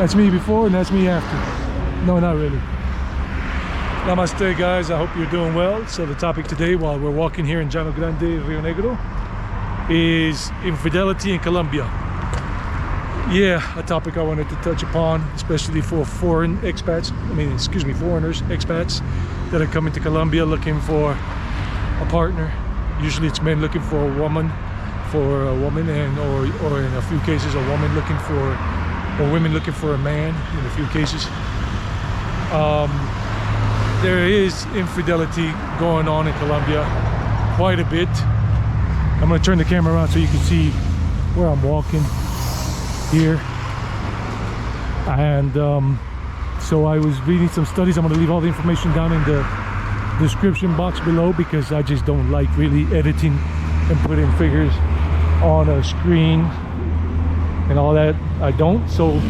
That's me before and that's me after. No, not really. Namaste guys, I hope you're doing well. So the topic today while we're walking here in Llano Grande, Rio Negro, is infidelity in Colombia. Yeah, a topic I wanted to touch upon, especially for foreigners, expats that are coming to Colombia looking for a partner. Usually it's men looking for a woman, and or in a few cases a woman looking for, or women looking for a man in a few cases. There is infidelity going on in Colombia quite a bit. I'm going to turn the camera around so you can see where I'm walking here. And so I was reading some studies. I'm going to leave all the information down in the description box below because I just don't like really editing and putting figures on a screen and all that. I don't. So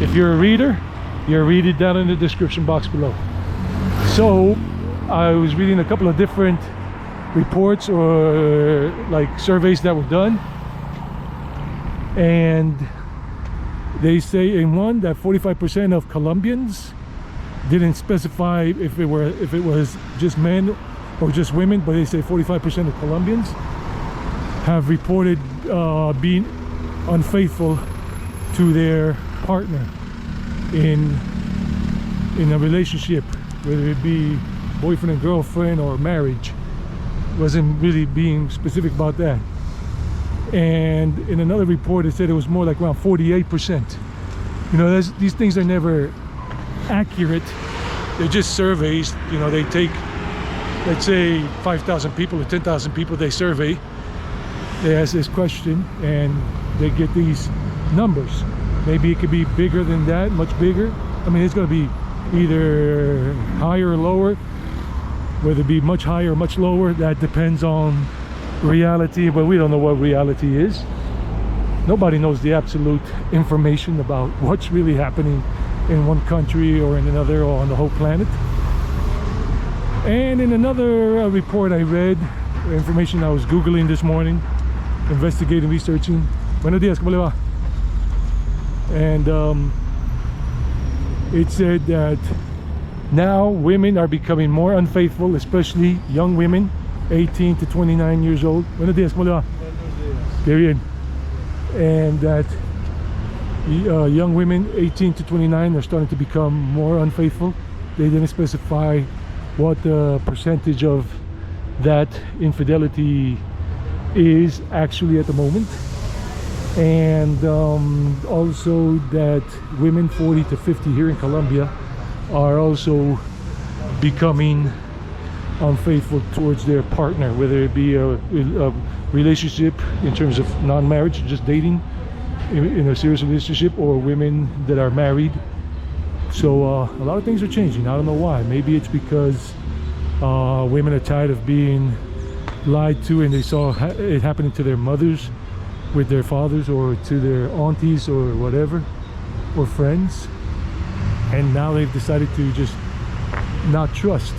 if you're a reader, you'll read it down in the description box below. So I was reading a couple of different reports or like surveys that were done, and they say in one that 45% of Colombians didn't specify if it was just men or just women, but they say 45% of Colombians have reported being unfaithful to their partner in a relationship, whether it be boyfriend and girlfriend or marriage. Wasn't really being specific about that. And in another report it said it was more like around 48%. You know, these things are never accurate. They're just surveys. You know, they take, let's say 5,000 people or 10,000 people they survey, they ask this question and they get these numbers. Maybe it could be bigger than that, much bigger. I mean, it's going to be either higher or lower, whether it be much higher or much lower. That depends on reality, but we don't know what reality is. Nobody knows the absolute information about what's really happening in one country or in another or on the whole planet. And in another report I read, information I was googling this morning, investigating, researching. Buenos días, ¿cómo le va? And it said that now women are becoming more unfaithful, especially young women 18 to 29 years old. Buenos días, ¿cómo le va? Buenos días. Qué bien. And that young women 18 to 29 are starting to become more unfaithful. They didn't specify what the percentage of that infidelity is actually at the moment. And also that women 40 to 50 here in Colombia are also becoming unfaithful towards their partner, whether it be a relationship in terms of non-marriage, just dating in a serious relationship, or women that are married. So a lot of things are changing. I don't know why. Maybe it's because women are tired of being lied to, and they saw it happening to their mothers with their fathers, or to their aunties or whatever, or friends, and now they've decided to just not trust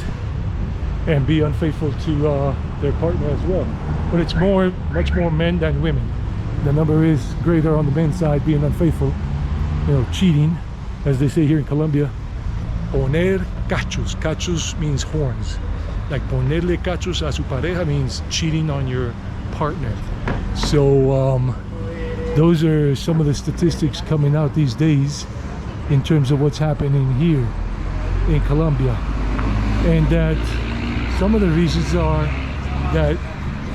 and be unfaithful to their partner as well. But it's much more men than women. The number is greater on the men's side being unfaithful, you know, cheating, as they say here in Colombia. Poner cachos. Cachos means horns. Like ponerle cachos a su pareja means cheating on your partner. So those are some of the statistics coming out these days in terms of what's happening here in Colombia. And that some of the reasons are that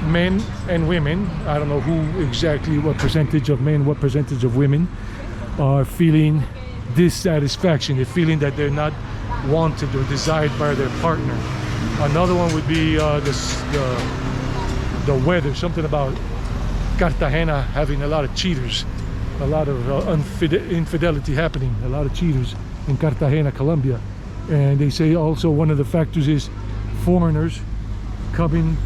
men and women, I don't know who exactly, what percentage of men, what percentage of women, are feeling dissatisfaction. They're feeling that they're not wanted or desired by their partner. Another one would be the weather, something about Cartagena having a lot of cheaters, a lot of infidelity happening, a lot of cheaters in Cartagena, Colombia. And they say also one of the factors is foreigners coming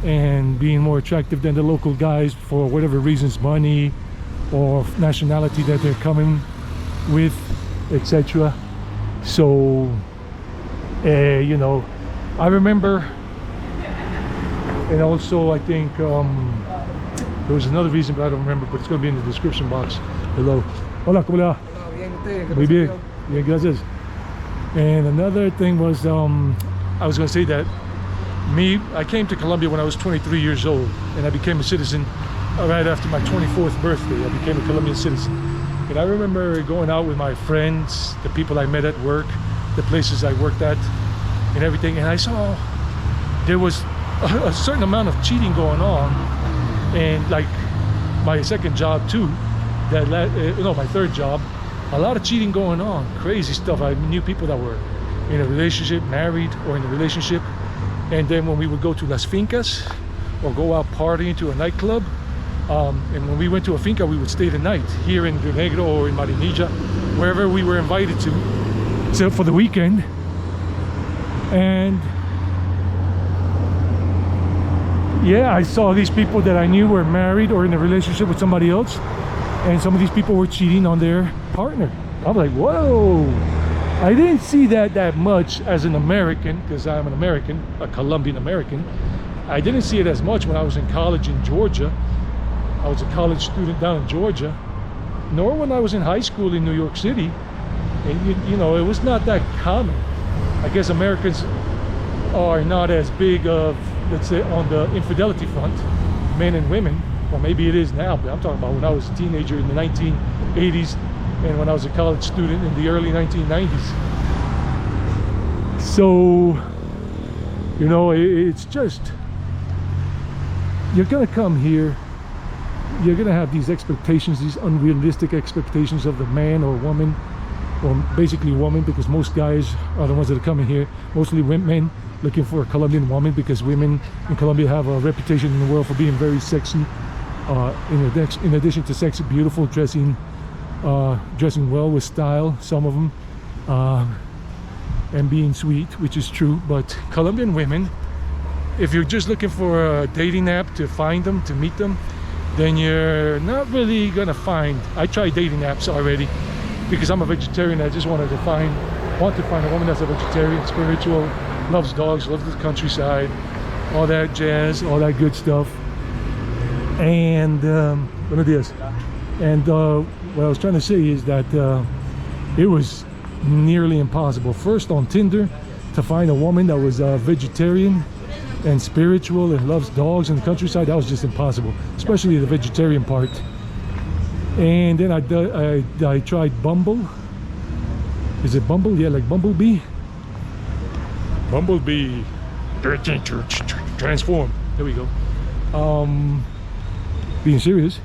and being more attractive than the local guys for whatever reasons, money or nationality that they're coming with, etc. So you know, I remember, and also I think there was another reason, but I don't remember, but it's going to be in the description box below. Hola, ¿cómo le va? Muy bien. Bien, gracias. And another thing was, I was going to say that I came to Colombia when I was 23 years old, and I became a citizen right after my 24th birthday. I became a Colombian citizen. And I remember going out with my friends, the people I met at work, the places I worked at, and everything, and I saw there was a certain amount of cheating going on. And like my second job too, my third job, a lot of cheating going on, crazy stuff. I knew people that were in a relationship, married or in a relationship, and then when we would go to las fincas or go out partying to a nightclub, and when we went to a finca, we would stay the night here in Rio Negro or in Marinilla, wherever we were invited to, so for the weekend. And yeah, I saw these people that I knew were married or in a relationship with somebody else, and some of these people were cheating on their partner. I was like, whoa. I didn't see that much as an American, because I'm an American, a Colombian American. I didn't see it as much when I was in college in Georgia. I was a college student down in Georgia, nor when I was in high school in New York City. And you know, it was not that common. I guess Americans are not as big of, let's say, on the infidelity front, men and women. Well, maybe it is now, but I'm talking about when I was a teenager in the 1980s and when I was a college student in the early 1990s. So, you know, it's just, you're gonna come here, you're gonna have these expectations, these unrealistic expectations of the man or woman, or basically woman, because most guys are the ones that are coming here, mostly men looking for a Colombian woman, because women in Colombia have a reputation in the world for being very sexy, in addition to sexy, beautiful, dressing well with style, some of them, and being sweet, which is true. But Colombian women, if you're just looking for a dating app to find them, to meet them, then you're not really gonna find. I tried dating apps already because I'm a vegetarian. I just want to find a woman that's a vegetarian, spiritual, loves dogs, loves the countryside, all that jazz, all that good stuff. And buenos dias. And what I was trying to say is that it was nearly impossible, first on Tinder, to find a woman that was vegetarian and spiritual and loves dogs in the countryside. That was just impossible, especially the vegetarian part. And then I tried Bumble. Is it Bumble? Yeah, like Bumblebee. Bumblebee. Transform. There we go. Being serious.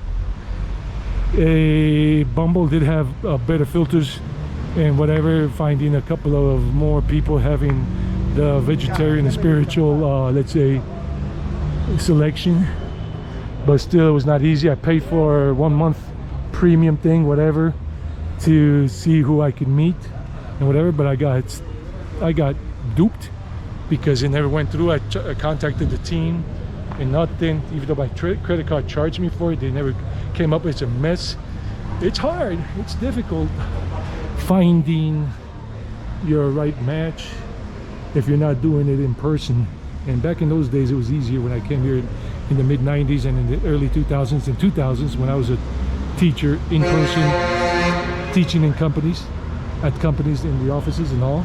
Bumble did have better filters and whatever, finding a couple of more people having the vegetarian and spiritual, let's say, selection. But still, it was not easy. I paid for 1 month premium thing, whatever, to see who I could meet and whatever, but I got duped because it never went through. I contacted the team and nothing, even though my credit card charged me for it, they never came up. It's a mess. It's hard, it's difficult finding your right match if you're not doing it in person. And back in those days, it was easier when I came here in the mid 90s and in the early 2000s and 2000s, when I was a teacher in person, teaching in companies, at companies in the offices and all.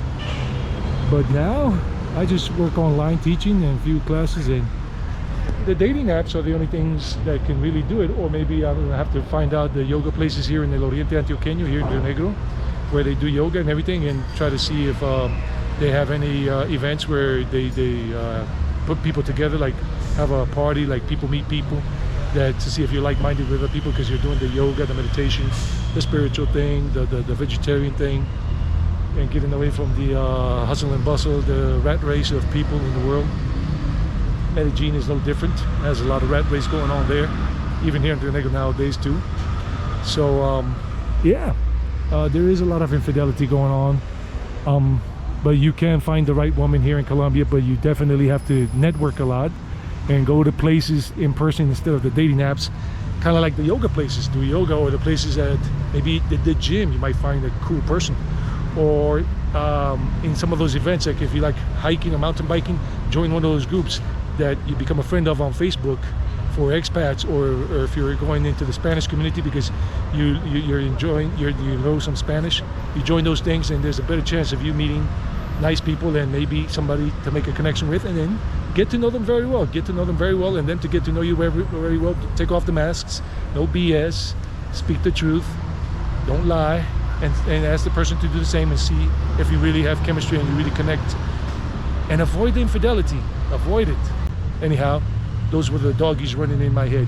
But now I just work online teaching and a few classes, and the dating apps are the only things that can really do it. Or maybe I'm gonna have to find out the yoga places here in El Oriente Antioqueño, here in Rio Negro, where they do yoga and everything, and try to see if they have any events where they put people together, like have a party, like people meet people, that to see if you're like-minded with other people, because you're doing the yoga, the meditation, the spiritual thing, the vegetarian thing, and getting away from the hustle and bustle, the rat race of people in the world. Medellin is no different. There's a lot of rat race going on there, even here in Rio Negro nowadays too. So yeah, there is a lot of infidelity going on, but you can find the right woman here in Colombia, but you definitely have to network a lot and go to places in person instead of the dating apps. Kind of like the yoga places, do yoga, or the places that maybe the gym, you might find a cool person. Or in some of those events, like if you like hiking or mountain biking, join one of those groups that you become a friend of on Facebook for expats, or if you're going into the Spanish community because you're enjoying, you know some Spanish, you join those things, and there's a better chance of you meeting nice people and maybe somebody to make a connection with, and then get to know them very well, and then to get to know you very well, take off the masks, no BS, speak the truth, don't lie, and ask the person to do the same, and see if you really have chemistry and you really connect, and avoid the infidelity, avoid it. Anyhow, those were the doggies running in my head.